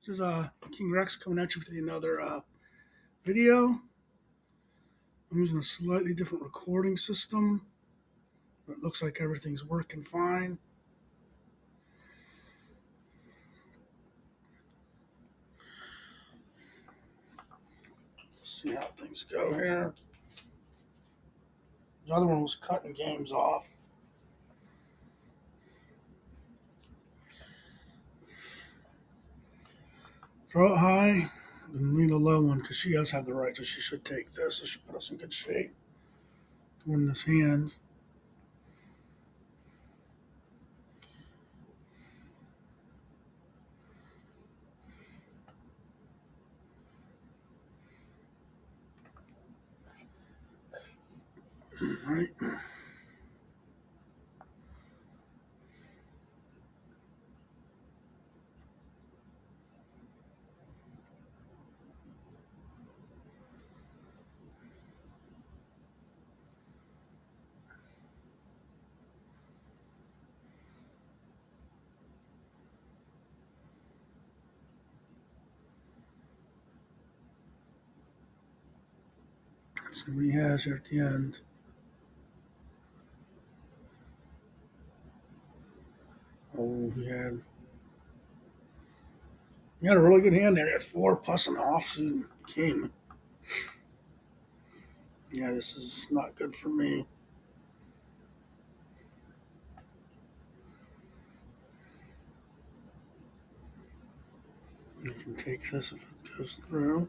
This is King Rex coming at you with another video. I'm using a slightly different recording system, but it looks like everything's working fine. Let's see how things go here. The other one was cutting games off. Throw it high, then lean a low one because she does have the right, so she should take this. This should put us in good shape to win this hand. All right. Let's see what he has here at the end. Oh, he had a really good hand there. He had 4 plus an offsuit king. Yeah, this is not good for me. You can take this if it goes through.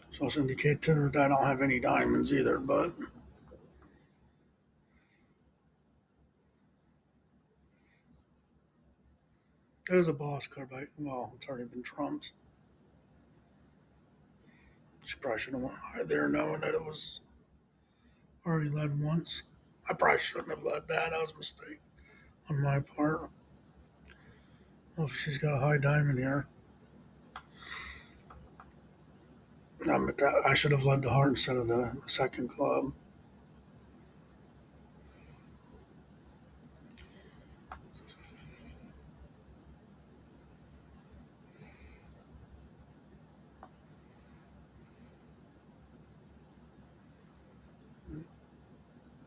It's also indicated that I don't have any diamonds either, but there's a boss card. Well, it's already been trumped. She probably should have went high there knowing that it was already led once. I probably shouldn't have led that. That was a mistake on my part. Well, if she's got a high diamond here. I should have led the heart instead of the second club.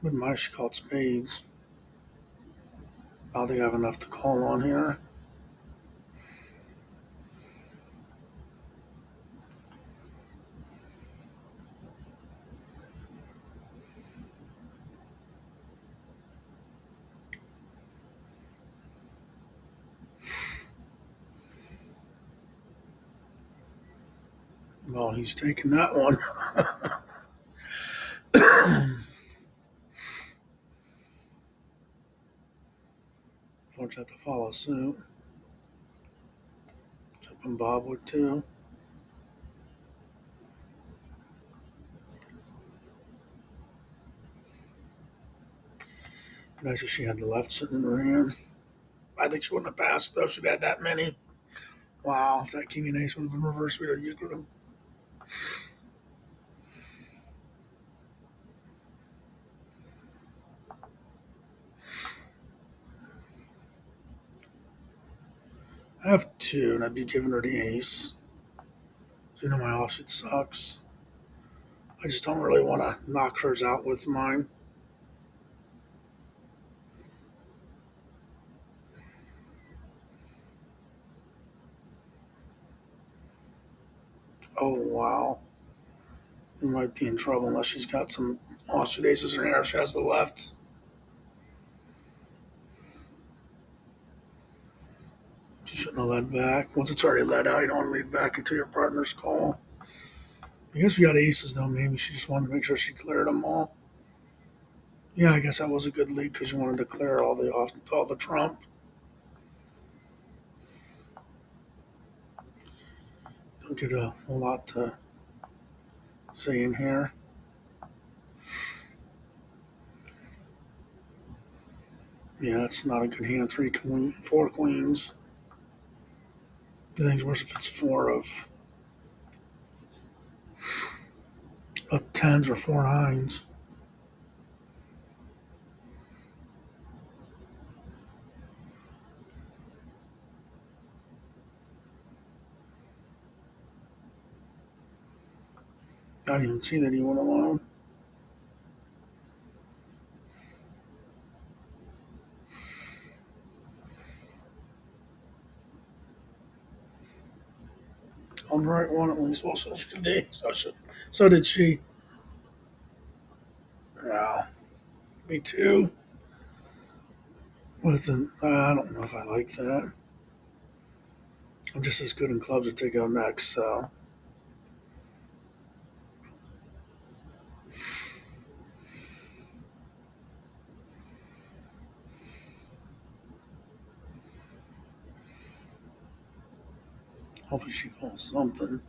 But my she called spades. I don't think I have enough to call on here. Well, he's taking that one. Fortunate to follow suit. Jumping Bob would too. Nice if she had the left sitting in her hand. I think she wouldn't have passed though. She'd had that many. Wow, if that king and ace would have been reversed, we'd have euchred them. I have 2, and I'd be giving her the ace. So you know my offsuit sucks. I just don't really want to knock hers out with mine. Oh wow, we might be in trouble unless she's got some offsuit aces in her. If she has the left. She shouldn't have led back. Once it's already led out, you don't want to lead back until your partner's call. I guess we got aces though. Maybe she just wanted to make sure she cleared them all. Yeah, I guess that was a good lead because you wanted to clear all the trump. Don't get a whole lot to say in here. Yeah, that's not a good hand. 4 queens. I think it's worse if it's 4 of tens or 4 nines. I didn't even see that he went alone. On the right one at least. Well, so she did. So did she. Yeah, me too. With an, I don't know if I like that. I'm just as good in clubs if they go next. So hopefully she pulls something.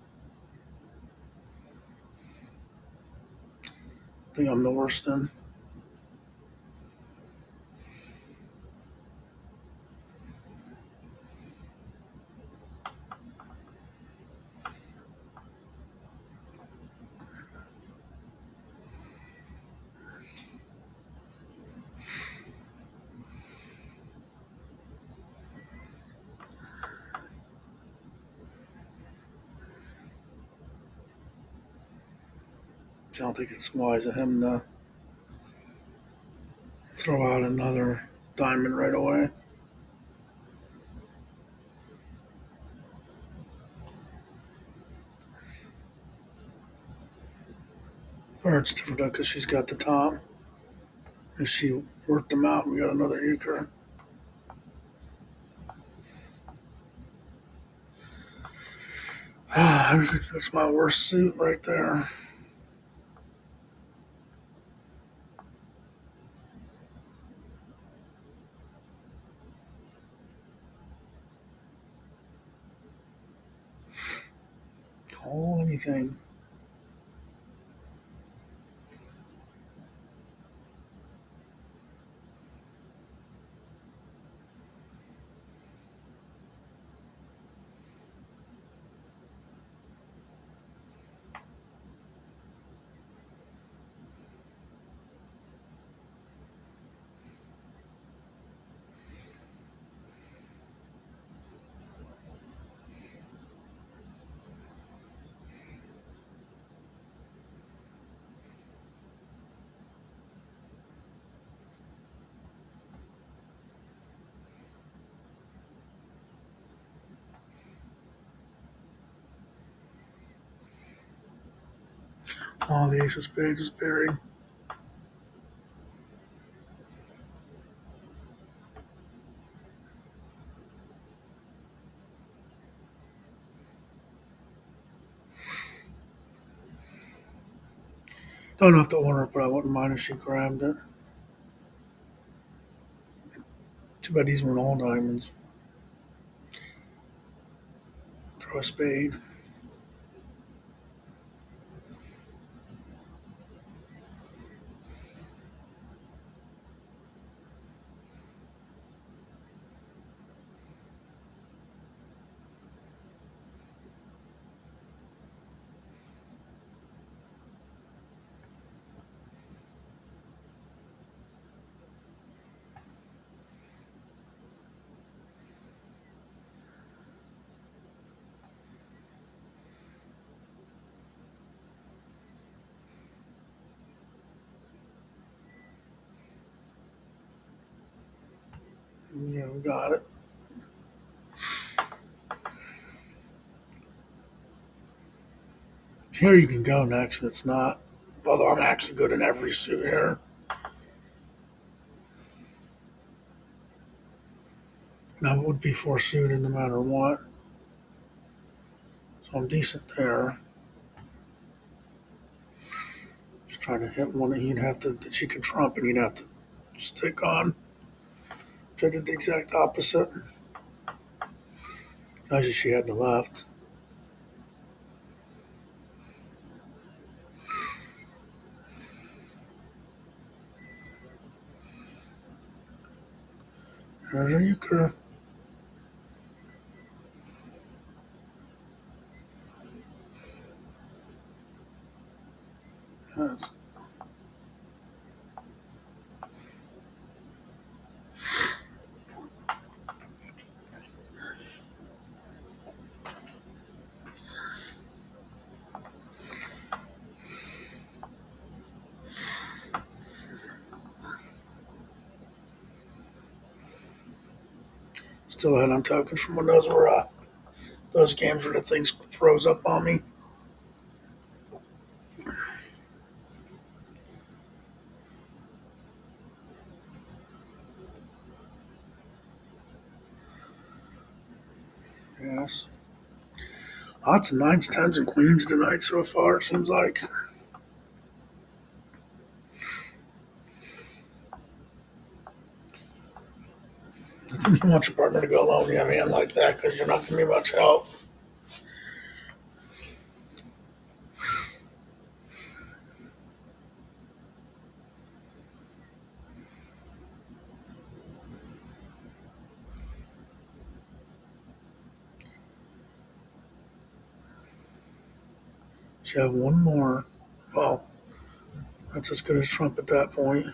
I think I'm the worst in. I don't think it's wise of him to throw out another diamond right away. Or it's different because she's got the top. If she worked them out, we got another Euchre. That's my worst suit right there. Call anything. Oh, the ace of spades is buried. Don't have to order it, but I wouldn't mind if she grabbed it. Too bad these weren't all diamonds. Throw a spade. Yeah, we got it. Here you can go next. It's not. Although I'm actually good in every suit here. And I would be four suited no matter what. So I'm decent there. Just trying to hit one that that she could trump and he'd have to stick on. Which I did the exact opposite. Nice as she had the left. There's a euchre. Yes. Still ahead on tokens from when those games where the things froze up on me. Yes. Lots of nines, tens, and queens tonight so far, it seems like. You want your partner to go alone when you have a hand like that because you're not going to be much help. You have one more. Well, that's as good as Trump at that point.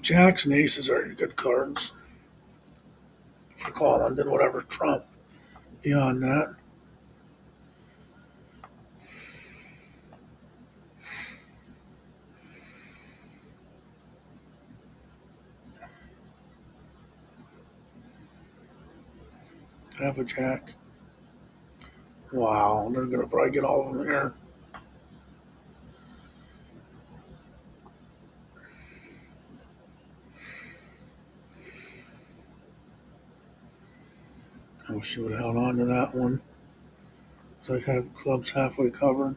Jacks and aces are your good cards for calling, then whatever Trump. Beyond that, have a jack. Wow, they're going to probably get all of them here. I wish she would have held on to that one. So I have clubs halfway covered.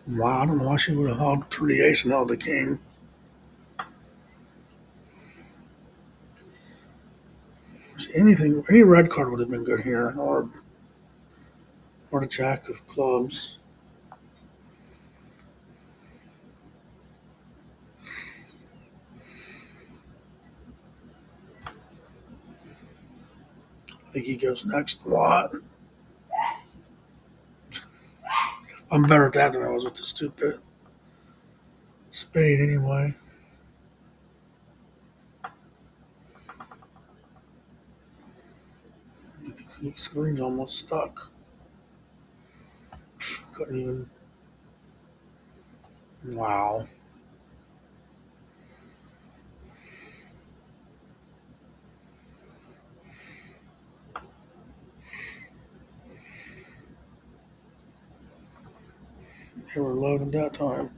Wow, I don't know why she would have held through the ace and held the king. Anything, any red card would have been good here, or the jack of clubs. I think he goes next a lot. I'm better at that than I was with the stupid spade anyway. The screen's almost stuck. Couldn't even. Wow. They were loaded that time.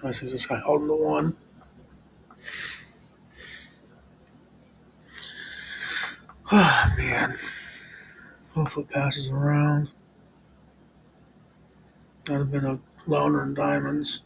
I see this guy holding the one. Oh, man. Hopefully it passes around. That'd have been a loner in diamonds.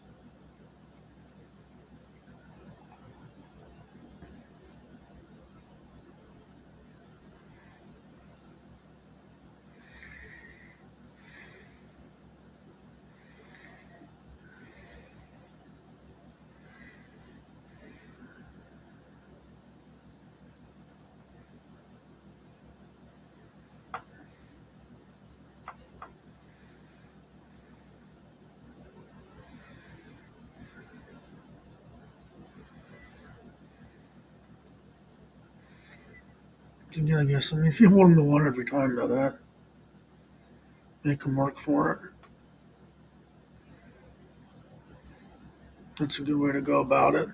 Yeah, I guess. I mean, if you hold them to one every time, though, that make them work for it. That's a good way to go about it.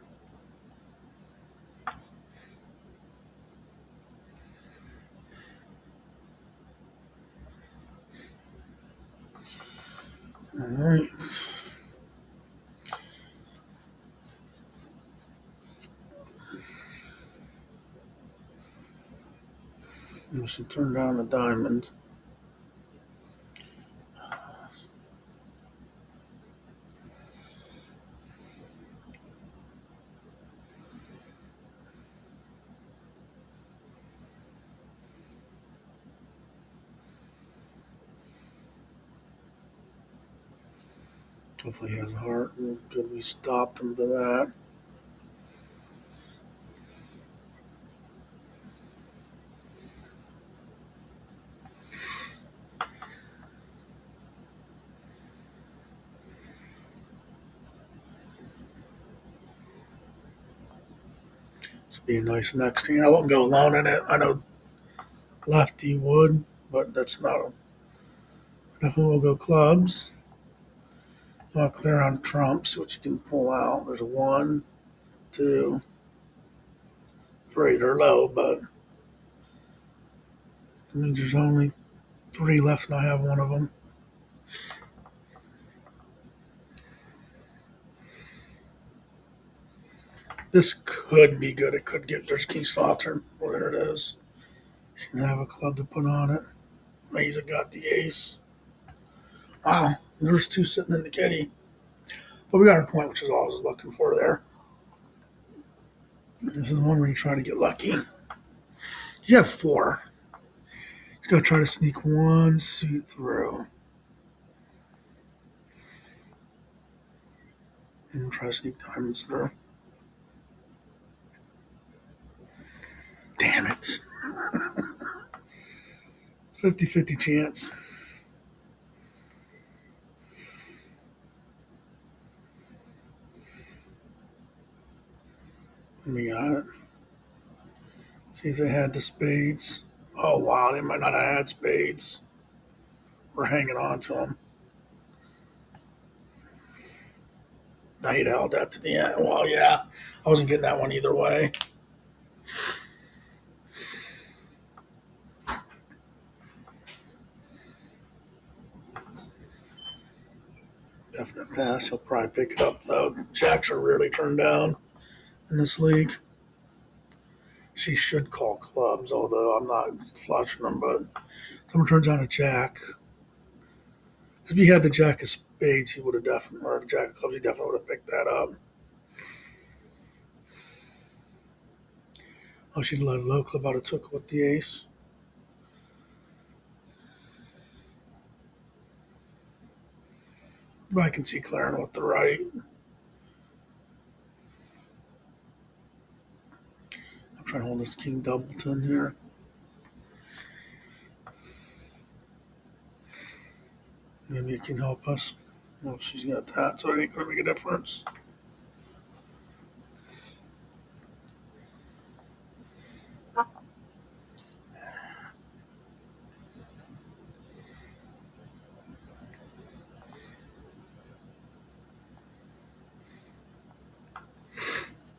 All right. We should turn down the diamond. Hopefully he has a heart. Good, we stopped him to that. It's be a nice next hand. I wouldn't go alone in it. I know Lefty would, but that's not. Definitely will go clubs. You want to clear on trumps, see what you can pull out. There's a one, two, three. They're low, but it means there's only three left, and I have one of them. This could be good. It could get. There's King Slaughter. There it is. She can have a club to put on it. Mesa got the ace. Wow, there's two sitting in the kitty. But we got our point, which is all I was looking for there. This is one where you try to get lucky. You have four. He's going to try to sneak one suit through. And we'll try to sneak diamonds through. Damn it. 50-50 chance. We got it. See if they had the spades. Oh, wow. They might not have had spades. We're hanging on to them. Now he'd held that to the end. Well, yeah. I wasn't getting that one either way. Definite pass. He'll probably pick it up, though. Jacks are really turned down in this league. She should call clubs, although I'm not flushing them, but someone turns on a jack. If he had the jack of spades, he would have definitely, or the jack of clubs, he definitely would have picked that up. Oh, she'd let a low club out of took with the ace. But I can see clearing with the right. I'm trying to hold this King Doubleton here. Maybe it can help us. Well, she's got that, so it ain't going to make a difference.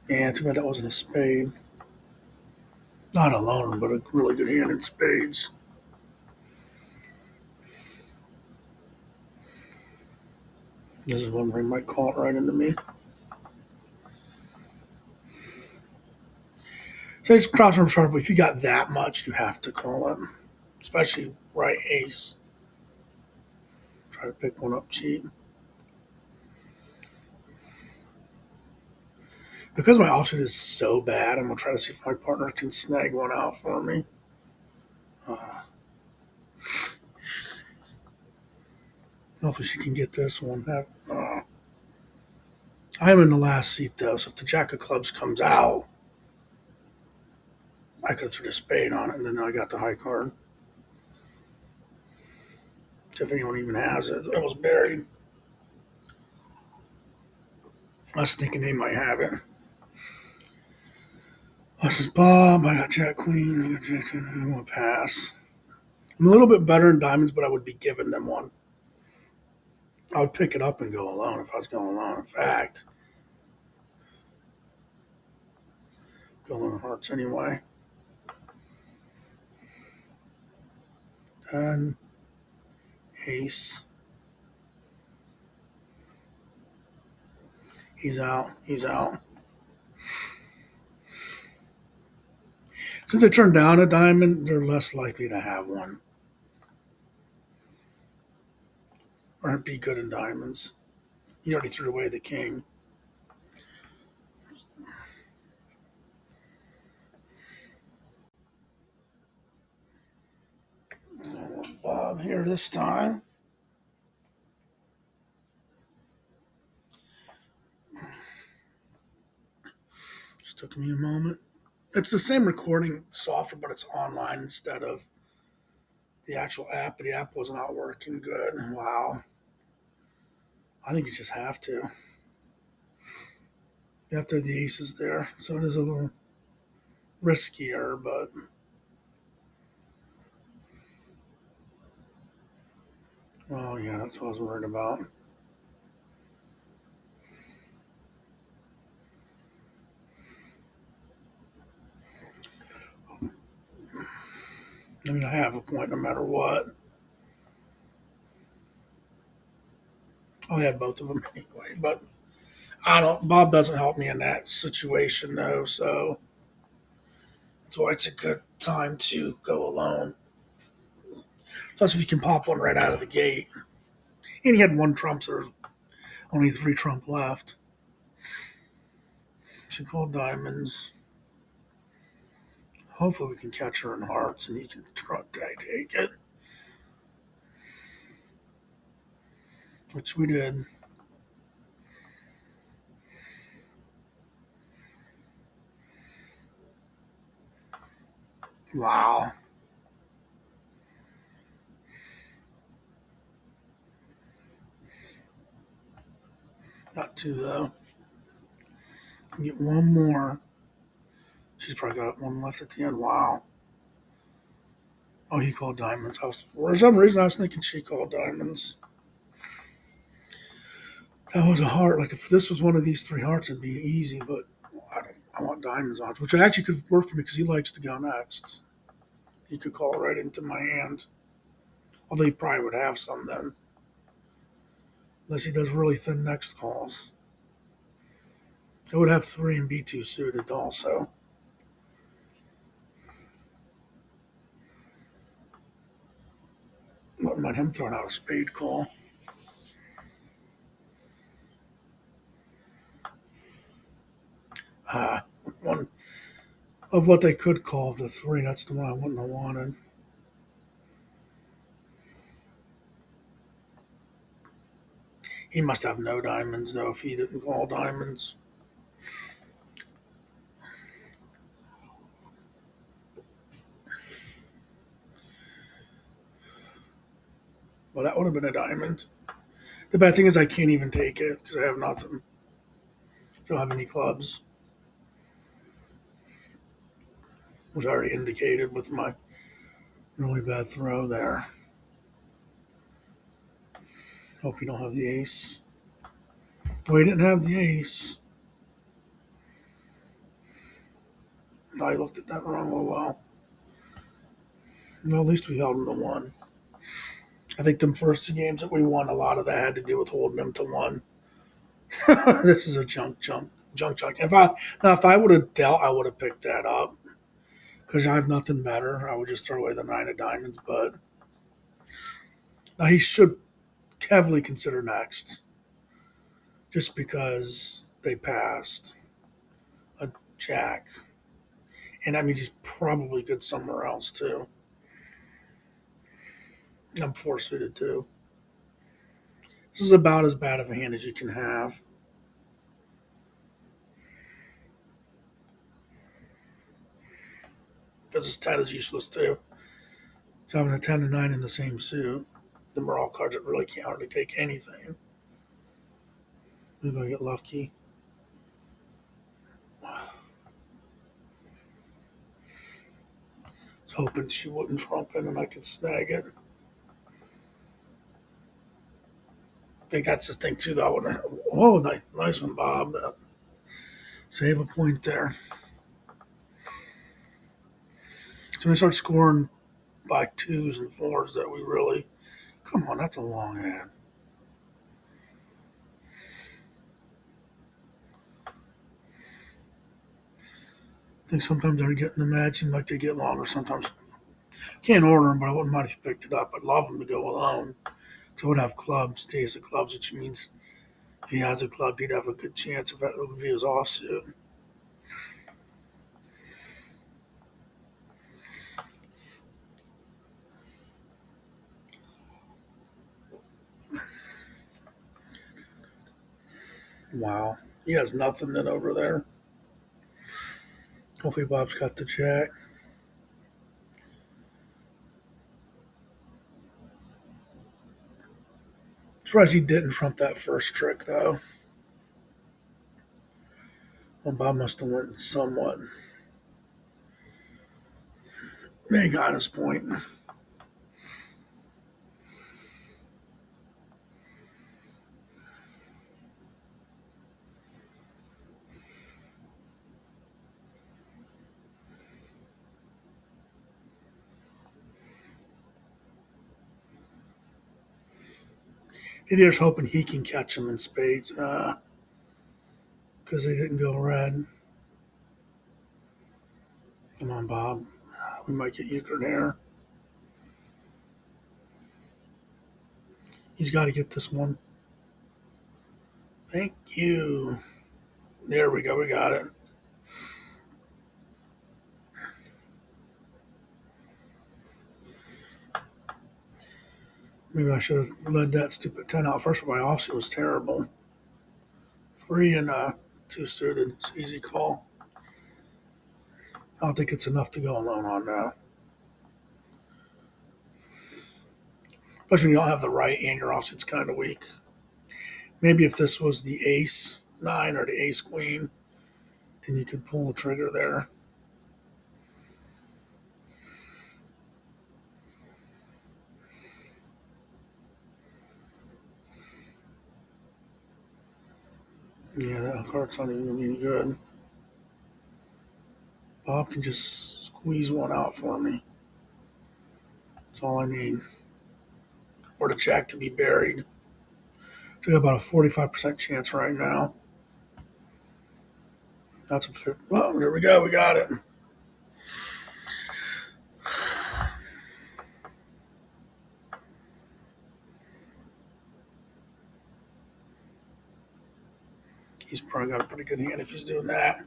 Yeah, too bad that wasn't a spade. Not alone, but a really good hand in spades. This is one where he might call it right into me. So it's crossing sharp, but if you got that much, you have to call it. Especially right ace. Try to pick one up cheap. Because my offsuit is so bad, I'm going to try to see if my partner can snag one out for me. Hopefully she can get this one. I'm in the last seat, though, so if the jack of clubs comes out, I could have threw the spade on it, and then I got the high card. If anyone even has it. It was buried. I was thinking they might have it. This is Bob. I got Jack Queen. I got Jack. I'm going to pass. I'm a little bit better in diamonds, but I would be giving them one. I would pick it up and go alone if I was going alone. In fact, go alone hearts anyway. 10, ace. He's out. He's out. Since they turned down a diamond, they're less likely to have one. Or be good in diamonds. He already threw away the king. Bob here this time. Just took me a moment. It's the same recording software, but it's online instead of the actual app. But the app was not working good. Wow. I think you just have to. You have to have the aces there. So it is a little riskier, but Oh, yeah, that's what I was worried about. I mean, I have a point no matter what. I had both of them anyway, but I don't. Bob doesn't help me in that situation though, so that's why it's a good time to go alone. Plus, if you can pop one right out of the gate, and he had one trump, so there's only three trump left. She called diamonds. Hopefully, we can catch her in hearts, and he can take it, which we did. Wow, not two though. Get one more. She's probably got one left at the end. Wow. Oh, he called diamonds. For some reason, I was thinking she called diamonds. That was a heart. Like if this was one of these three hearts, it'd be easy. But I don't. I want diamonds on it, which actually could work for me because he likes to go next. He could call right into my hand. Although he probably would have some then, unless he does really thin next calls. It would have three and be two suited also. Wouldn't mind him throwing out a spade call. Ah, one of what they could call the three. That's the one I wouldn't have wanted. He must have no diamonds though if he didn't call diamonds. Well, that would have been a diamond. The bad thing is I can't even take it because I have nothing. I don't have any clubs, which I already indicated with my really bad throw there. Hope you don't have the ace. Oh, he didn't have the ace. I looked at that wrong. Oh well. Well, at least we held him to one. I think the first two games that we won, a lot of that had to do with holding him to one. This is a junk. If I would have dealt, I would have picked that up because I have nothing better. I would just throw away the nine of diamonds, but now he should heavily consider next, just because they passed a jack, and that means he's probably good somewhere else too. I'm four suited too. This is about as bad of a hand as you can have. Because his 10 is useless too. It's having a 10 and 9 in the same suit. Them are all cards that really can't hardly take anything. Maybe I get lucky. I was hoping she wouldn't trump it and I could snag it. I think that's the thing too, though. Oh, nice one, Bob. Save a point there. So we start scoring by twos and fours that we really. Come on, that's a long hand. I think sometimes they're getting the mad seem like they get longer. Sometimes can't order them, but I wouldn't mind if you picked it up. I'd love them to go alone. So I would have clubs, days of clubs, which means if he has a club, he'd have a good chance if that would be his offsuit. Wow. He has nothing then over there. Hopefully Bob's got the jack. Surprised he didn't trump that first trick though. Well, Bob must have went somewhat. He got his point. Didier's hoping he can catch them in spades because they didn't go red. Come on, Bob. We might get Euchre there. He's got to get this one. Thank you. There we go. We got it. Maybe I should have led that stupid 10 out first, but my offsuit was terrible. 3 and 2 suited. It's an easy call. I don't think it's enough to go alone on now. Especially when you don't have the right and your offsuit's kind of weak. Maybe if this was the ace 9 or the ace queen, then you could pull the trigger there. Yeah, that card's not even going to be good. Bob can just squeeze one out for me. That's all I need. Or the jack to be buried. So I got about a 45% chance right now. That's a fit. Well, here we go. We got it. He's probably got a pretty good hand if he's doing that.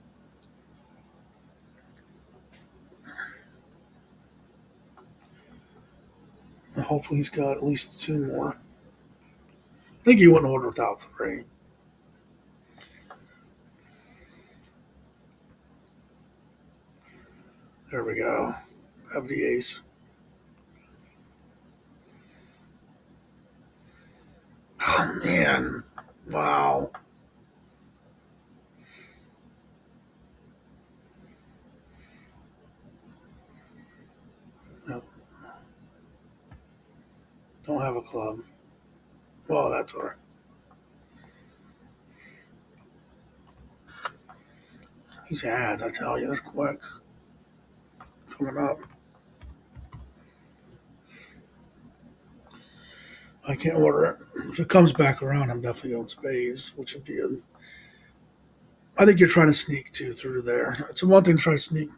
And hopefully he's got at least 2 more. I think he wouldn't order without 3. There we go. Have the ace. Oh, man. Wow. No, don't have a club. Well, that's all right. These ads, I tell you, they're quick. Coming up. I can't order it. If it comes back around, I'm definitely going spades, which would be a. I think you're trying to sneak 2 through there. It's one thing to try to sneak.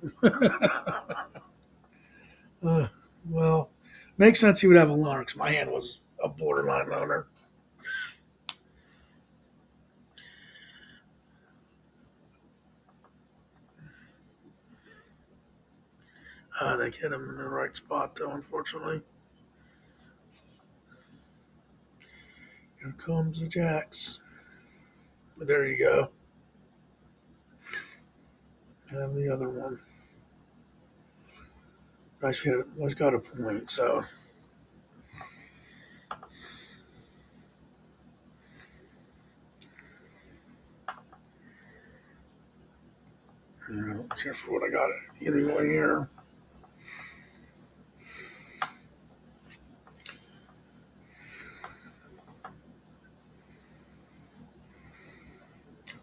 uh, well, makes sense he would have a loner because my hand was a borderline loner. They hit him in the right spot, though, unfortunately. Here comes the jacks. There you go. Have the other one. I should always got a point, so. I don't care for what I got anyway here.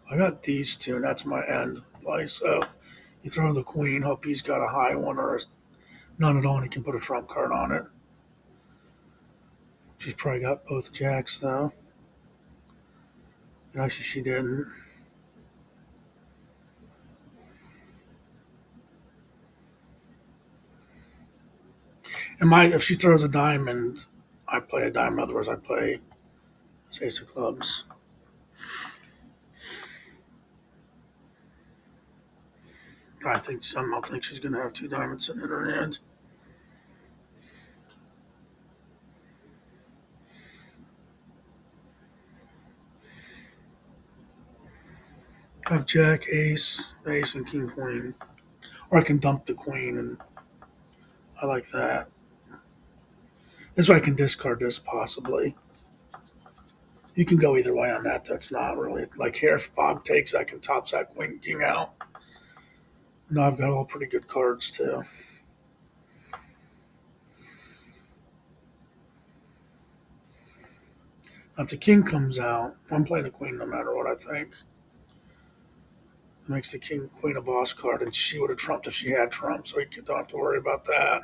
I got these 2, and that's my end play. So you throw the queen, hope he's got a high one or none at all, and he can put a trump card on it. She's probably got both jacks, though. And actually, she didn't. And if she throws a diamond, I play a diamond. Otherwise, I play ace of clubs. I don't think she's going to have 2 diamonds in her hand. I have jack, ace, and king, queen. Or I can dump the queen, and I like that. This way I can discard this possibly. You can go either way on that. That's not really like here. If Bob takes, I can top that queen king out. No, I've got all pretty good cards too. If the king comes out, I'm playing the queen no matter what. I think it makes the king queen a boss card, and she would have trumped if she had trump, so you don't have to worry about that.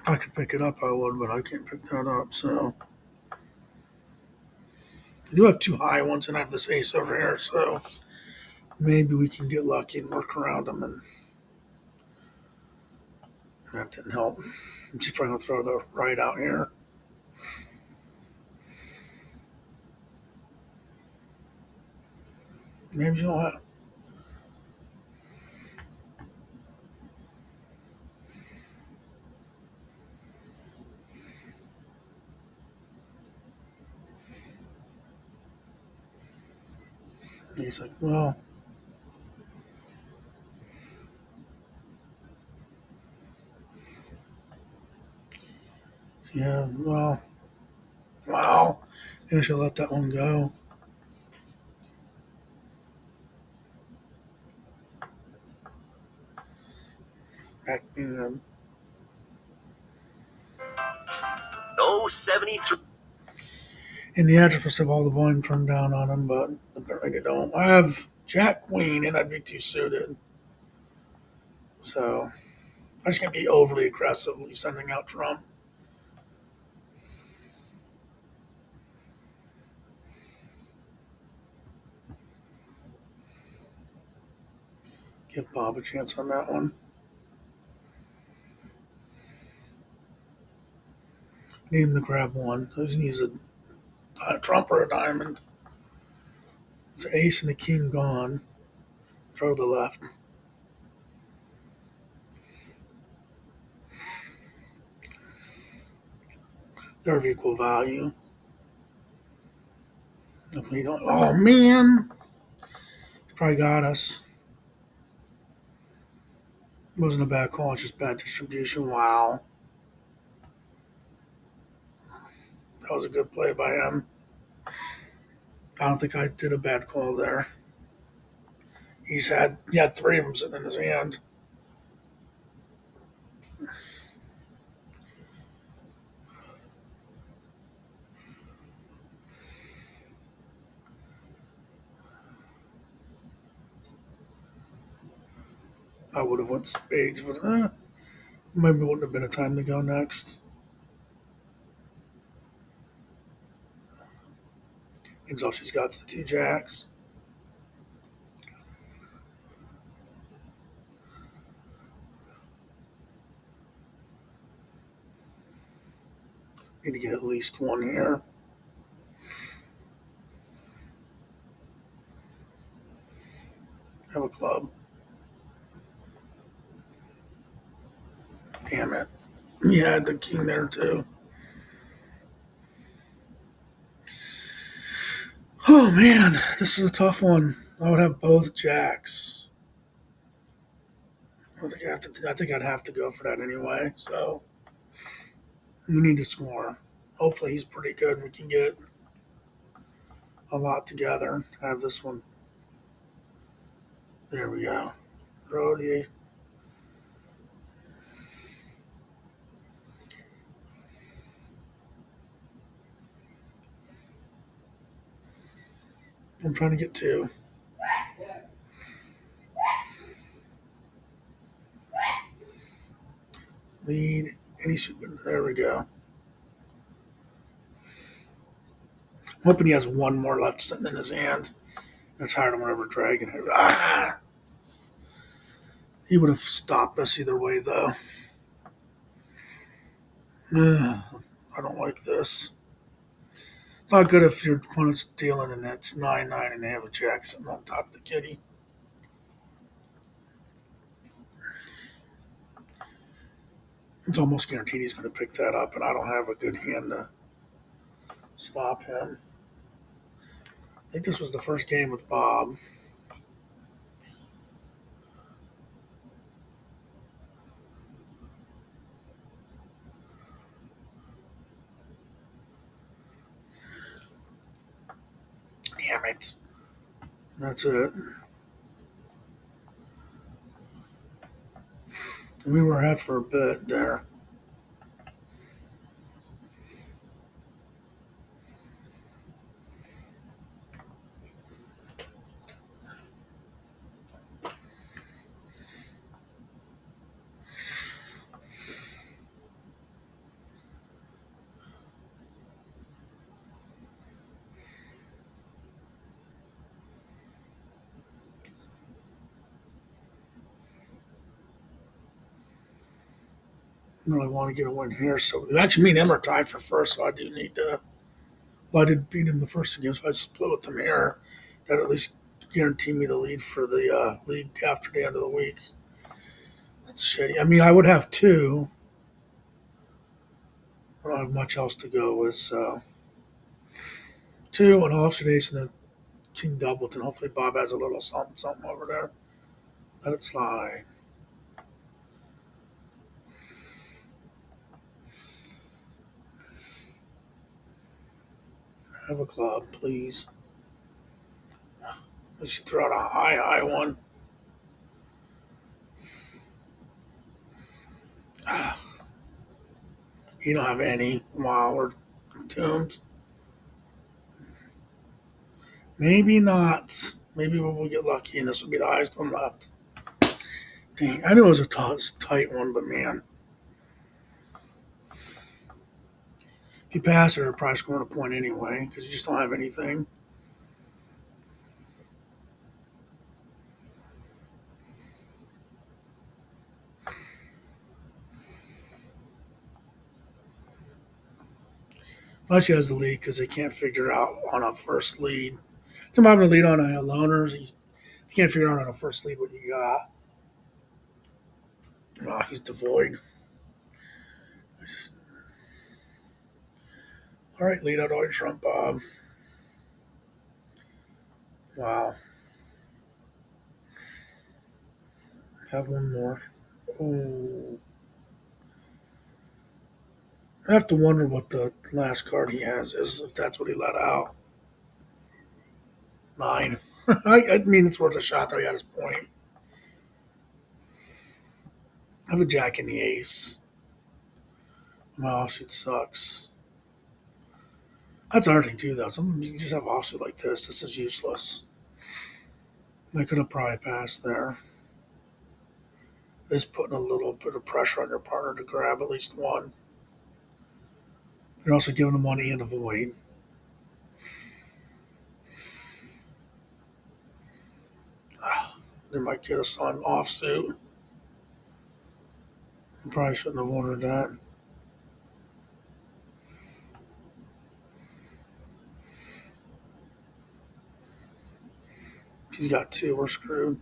If I could pick it up, I would, but I can't pick that up. So I do have two high ones, and I have this ace over here. So maybe we can get lucky and work around them, and that didn't help. She's probably gonna throw the right out here. Maybe she'll have. He's like, well, yeah, well, wow. Maybe I should let that one go. Back, Oh, 73. and the address must have all the volume turned down on them, but apparently they don't. I have Jack Queen, and I'd be too suited. So I just can't be overly aggressively sending out Trump. Give Bob a chance on that one. Need him to grab one. He needs a Trump or a diamond. It's an ace and the king gone. Throw the left. They're of equal value. If we don't, oh man, he's probably got us. It wasn't a bad call, it's just bad distribution. Wow, that was a good play by him. I don't think I did a bad call there. He had three of them sitting in his hand. I would have went spades, but maybe it wouldn't have been a time to go next. Means all she's got is the two jacks. Need to get at least one here. Have a club. Damn it. He had the king there too. Oh man, this is a tough one. I would have both jacks. I think I'd have to go for that anyway. So we need to score. Hopefully he's pretty good and we can get a lot together. Have this one. There we go. Throw the. I'm trying to get two. Lead. Any super. There we go. I'm hoping he has one more left sitting in his hand. That's higher than whatever dragon has. Ah! He would have stopped us either way, though. I don't like this. It's not good if your opponent's dealing and that's 9-9 and they have a jack sitting on top of the kitty. It's almost guaranteed he's going to pick that up, and I don't have a good hand to stop him. I think this was the first game with Bob. Damn it. That's it. We were ahead for a bit there. Really want to get a win here. So actually, me and him are tied for first, so I do need to. Well, I did beat him the first two games, so I split with him here. That at least guarantee me the lead for the league after the end of the week. That's shitty. I mean, I would have two. I don't have much else to go with, so two and offsuit ace and then king doubleton. Hopefully, Bob has a little something, something over there. Let it slide. Have a club, please. Let's should throw out a high, high one. You don't have any. Wow, we're doomed. Maybe not. Maybe we'll get lucky and this will be the highest one left. Dang, I knew it was a tight one, but man, if you pass it, you're probably scoring a point anyway because you just don't have anything. Unless he has the lead because they can't figure out on a first lead. Some having a lead on a loner, you can't figure out on a first lead what you got. Oh, he's devoid. All right, lead out all your Trump, Bob. Wow. Have one more. Oh. I have to wonder what the last card he has is, if that's what he let out. 9. I mean, it's worth a shot, though. He had his point. I have a jack and the ace. My offsuit sucks. That's another thing, too, though. Sometimes you just have offsuit like this. This is useless. I could have probably passed there. This putting a little bit of pressure on your partner to grab at least one. You're also giving them money in a void. They might get us on offsuit. I probably shouldn't have ordered that. He's got two. We're screwed.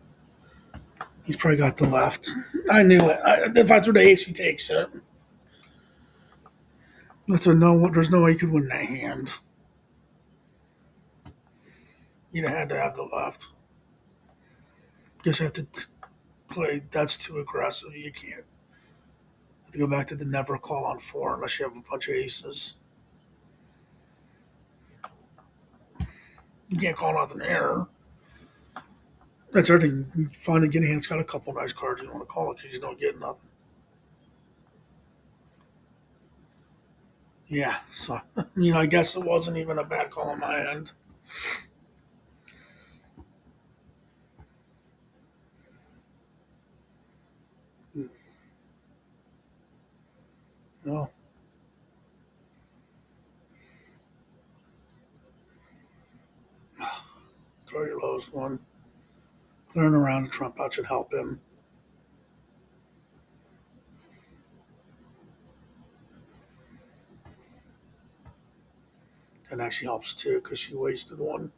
He's probably got the left. I knew it. If I threw the ace, he takes it. That's a no. There's no way you could win that hand. You'd have had to have the left. Guess you have to play. That's too aggressive. You can't. You have to go back to the never call on four unless you have a bunch of aces. You can't call nothing there. That's everything. Finally, getting hand's got a couple nice cards. You don't want to call it because you don't get nothing. Yeah. So, I guess it wasn't even a bad call on my end. No. Throw your lowest one. Clearing around the trump out should help him. And actually helps too because she wasted one.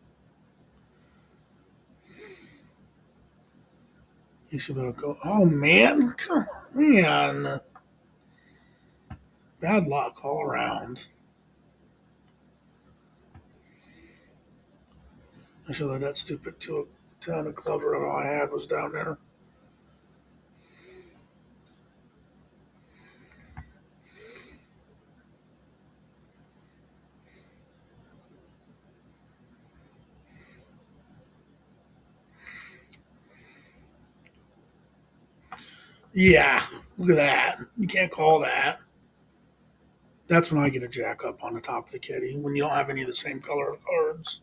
You should be able to go. Oh man, come on, man. Bad luck all around. I should have that stupid 2 10 of clover all I had was down there. Yeah, look at that. You can't call that. That's when I get a jack up on the top of the kitty when you don't have any of the same color cards.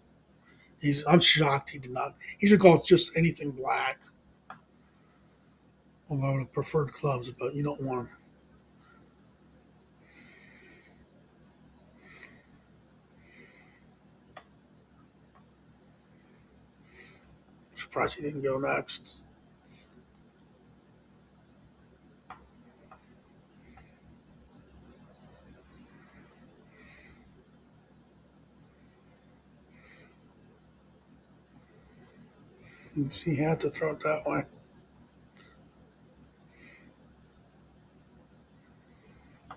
I'm shocked he did not. He should call it just anything black. Well, I would have preferred clubs, but you don't want. Surprised he didn't go next. He had to throw it that way.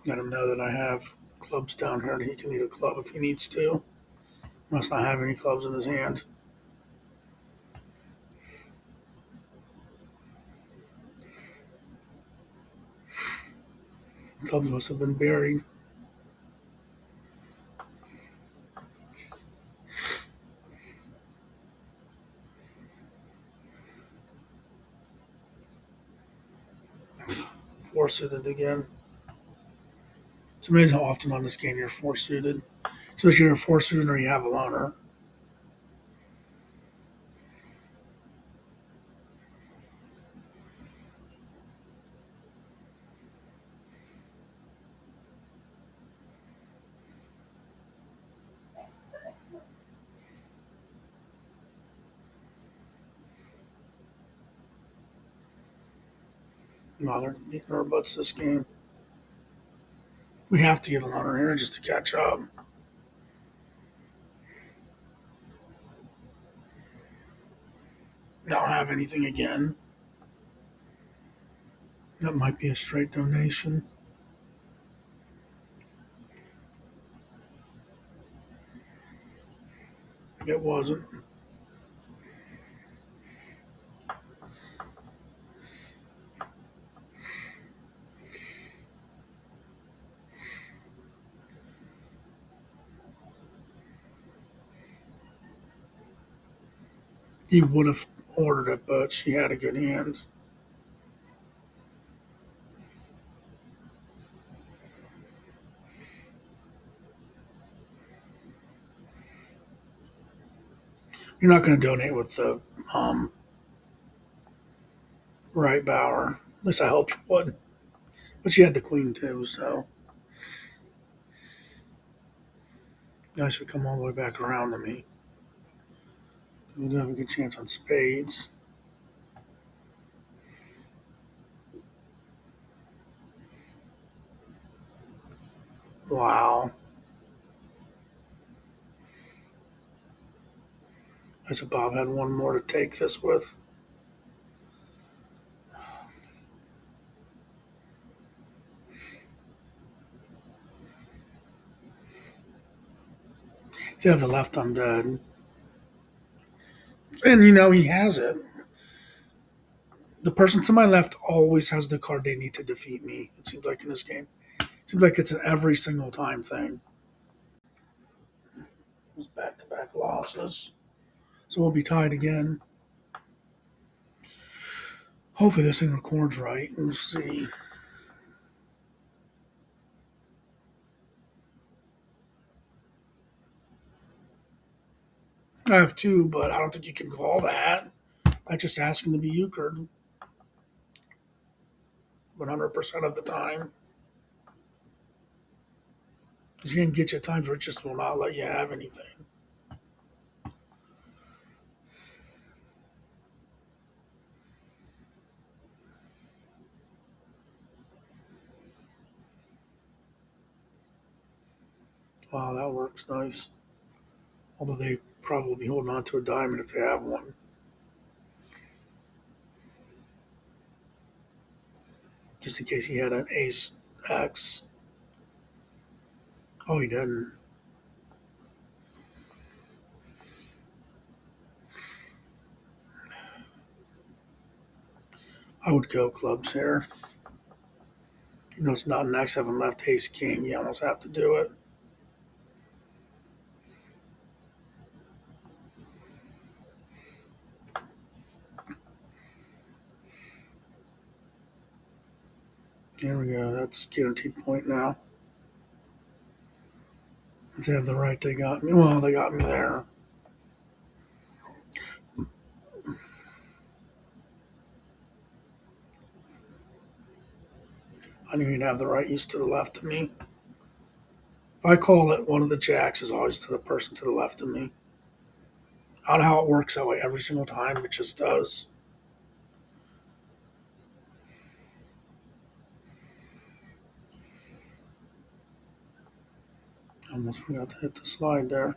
Let him know that I have clubs down here that he can need a club if he needs to. Must not have any clubs in his hand. Clubs must have been buried. Four suited again. It's amazing how often on this game you're four suited. So if you're four suited or you have a loner. No, they're beating our butts this game. We have to get a loner here just to catch up. Don't have anything again. That might be a straight donation. It wasn't. He would have ordered it, but she had a good hand. You're not going to donate with the um, right bower. At least I hope you would. But she had the queen too, so guys should come all the way back around to me. We do have a good chance on spades. Wow. I said Bob had one more to take this with. If they have the left, I'm dead. And he has it. The person to my left always has the card they need to defeat me, it seems like in this game. It seems like it's an every single time thing. It's back to back losses. So we'll be tied again. Hopefully this thing records right. We'll see. I have two, but I don't think you can call that. That's just asking to be euchred 100% of the time. Because you can get you at times where it just will not let you have anything. Wow, that works nice. Although they probably be holding on to a diamond if they have one. Just in case he had an ace X. Oh, he didn't. I would go clubs here. It's not an X, having left ace king. You almost have to do it. There we go. That's guaranteed point now. If they have the right, they got me. Well, they got me there. I didn't even have the right east to the left of me. If I call it, one of the jacks is always to the person to the left of me. I don't know how it works that way every single time. It just does. I almost forgot to hit the slide there.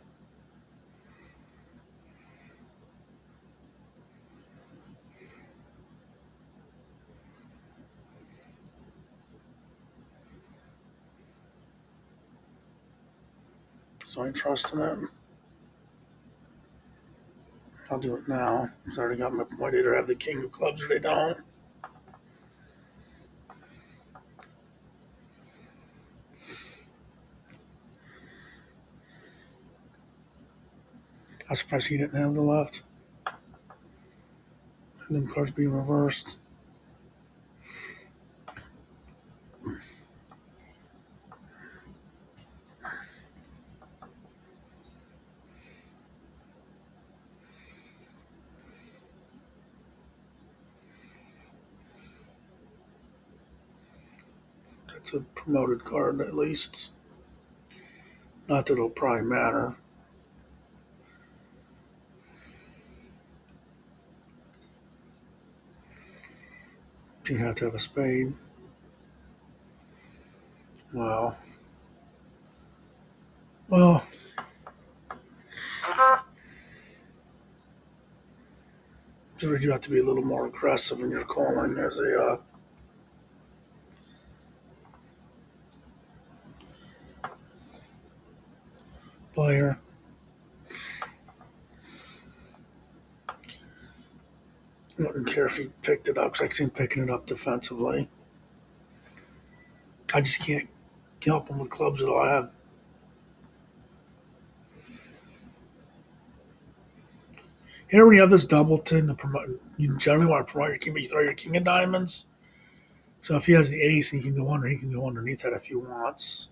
So I ain't trusting it. I'll do it now. Because I already got my point. They either have the king of clubs or they don't. I'm surprised he didn't have the left. And then cards being reversed. That's a promoted card at least. Not that it'll probably matter. You'd have to have a spade. Wow. Well, you have to be a little more aggressive in your calling as a player. I wouldn't care if he picked it up because I see him picking it up defensively. I just can't help him with clubs at all. I have. Here, when you have this doubleton, you generally want to promote your king, but you throw your king of diamonds. So if he has the ace and he can go under, he can go underneath that if he wants.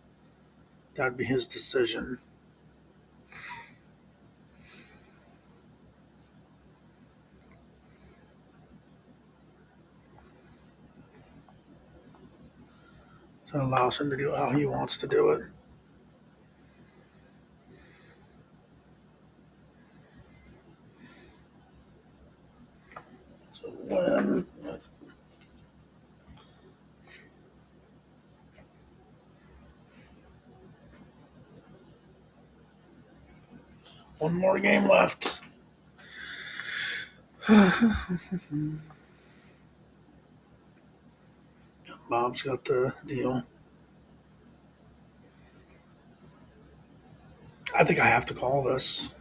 That'd be his decision. So it allows him to do it how he wants to do it. So when one more game left. Bob's got the deal. I think I have to call this.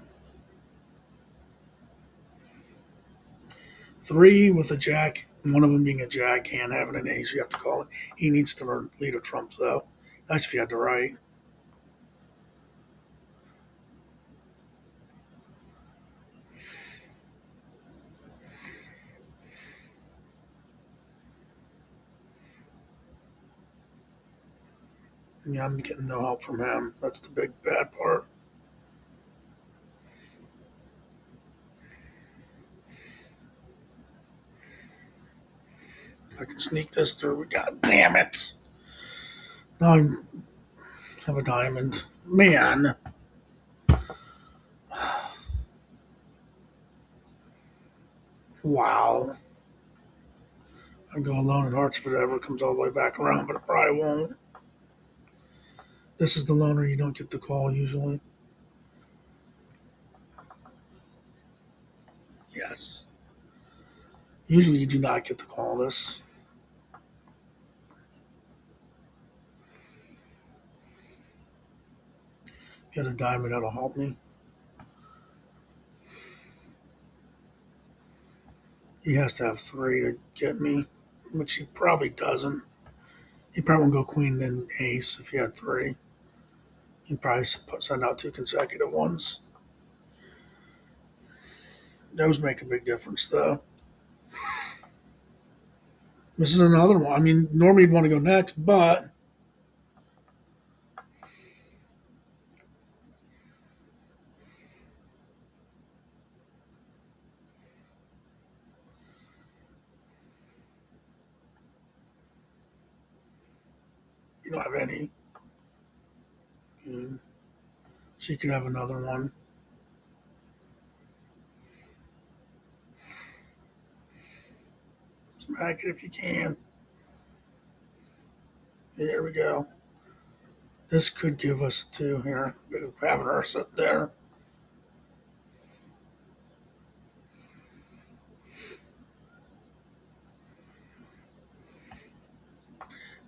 3 with a jack, one of them being a jack and having an ace. You have to call it. He needs to lead a trump, though. Nice if you had the right. Yeah, I'm getting no help from him. That's the big bad part. I can sneak this through. God damn it. Now I have a diamond. Man. Wow. I'd go alone in hearts if it ever comes all the way back around, but it probably won't. This is the loner you don't get the call usually. Yes. Usually you do not get to call this. If he has a diamond, that'll help me. He has to have 3 to get me, which he probably doesn't. He probably won't go queen then ace if he had 3. He'd probably send out 2 consecutive ones. Those make a big difference, though. This is another one. I mean, normally you'd want to go next, but you don't have any. Mm. So you could have another one. Smack it if you can. There we go. This could give us 2 here. Having her sit there.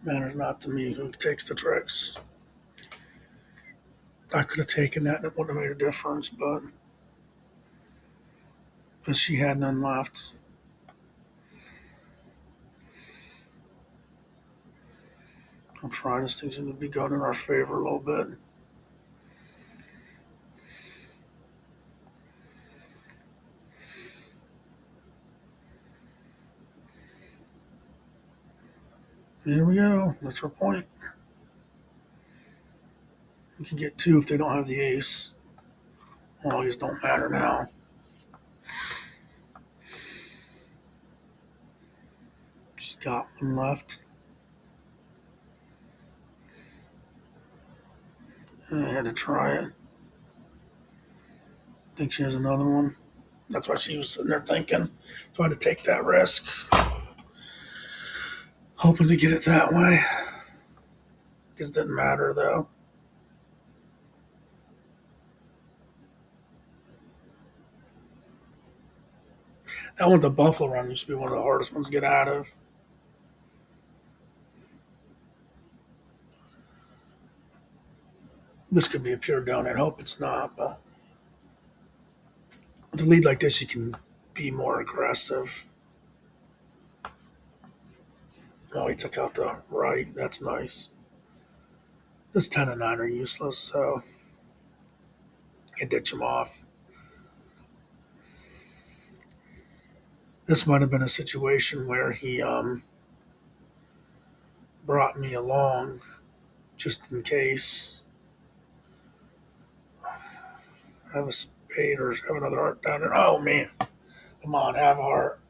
Matters not to me who takes the tricks. I could have taken that and it wouldn't have made a difference, but she had none left. I'm trying. This thing seems to be going in our favor a little bit. Here we go. That's our point. We can get two if they don't have the ace. Well, these don't matter now. She's got one left. I had to try it. Think she has another one. That's why she was sitting there thinking. Tried to take that risk. Hoping to get it that way. Guess it didn't matter though. That one, the Buffalo run, used to be one of the hardest ones to get out of. This could be a pure donut. I hope it's not, but with a lead like this, you can be more aggressive. Oh, he took out the right. That's nice. This 10 and 9 are useless, so I ditch him off. This might have been a situation where he brought me along just in case. Have a spade or have another heart down there. Oh, man. Come on, have a heart.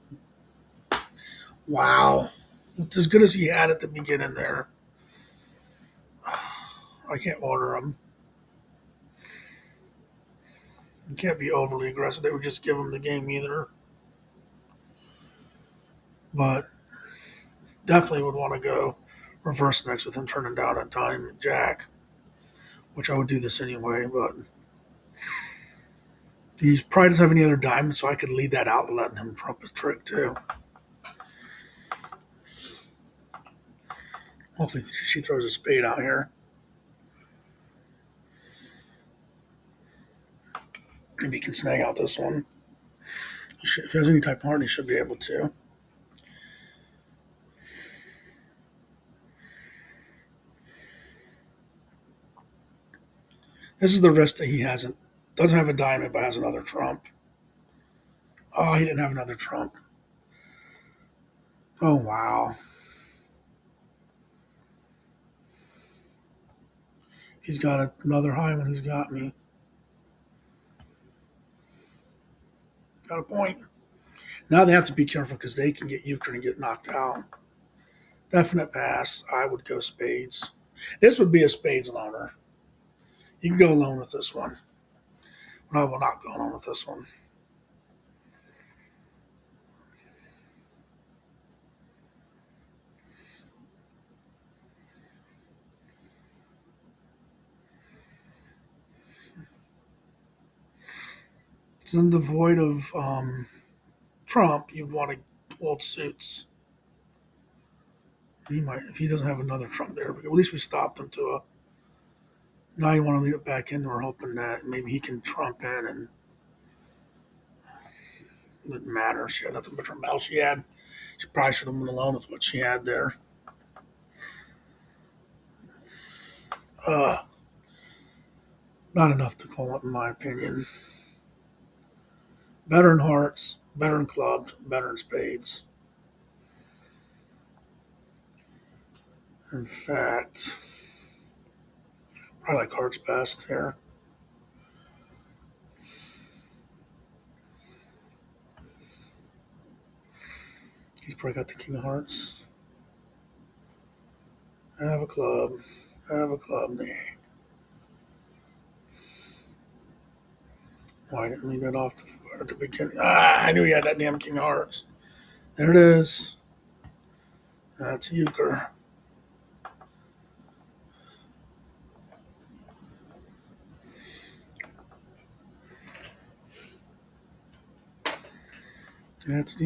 Wow. It's as good as he had at the beginning there. I can't order him. You can't be overly aggressive. They would just give him the game either. But definitely would want to go reverse next with him turning down a dime jack, which I would do this anyway. But he probably doesn't have any other diamonds, so I could lead that out and let him trump his trick too. Hopefully she throws a spade out here. Maybe he can snag out this one. If he has any type of heart, he should be able to. This is the risk that he doesn't have a diamond, but has another trump. Oh, he didn't have another trump. Oh, wow. He's got another high one. He's got me. Got a point. Now they have to be careful because they can get Euchre and get knocked out. Definite pass. I would go spades. This would be a spades loner. You can go alone with this one. But I will not go alone with this one. It's in the void of Trump, you'd want to hold suits. He might, if he doesn't have another Trump there, but at least we stopped him to a. Now you want to leave it back in. We're hoping that maybe he can Trump in, and it didn't matter. She had nothing but Trump. All she had, she probably should have been alone with what she had there. Uh, Not enough to call it, in my opinion. Better in hearts, better in clubs, better in spades. In fact, I like hearts best here. He's probably got the king of hearts. Have a club. Have a club. Dang. Why didn't leave that off at the beginning? I knew he had that damn king of hearts. There it is. That's Euchre. That's the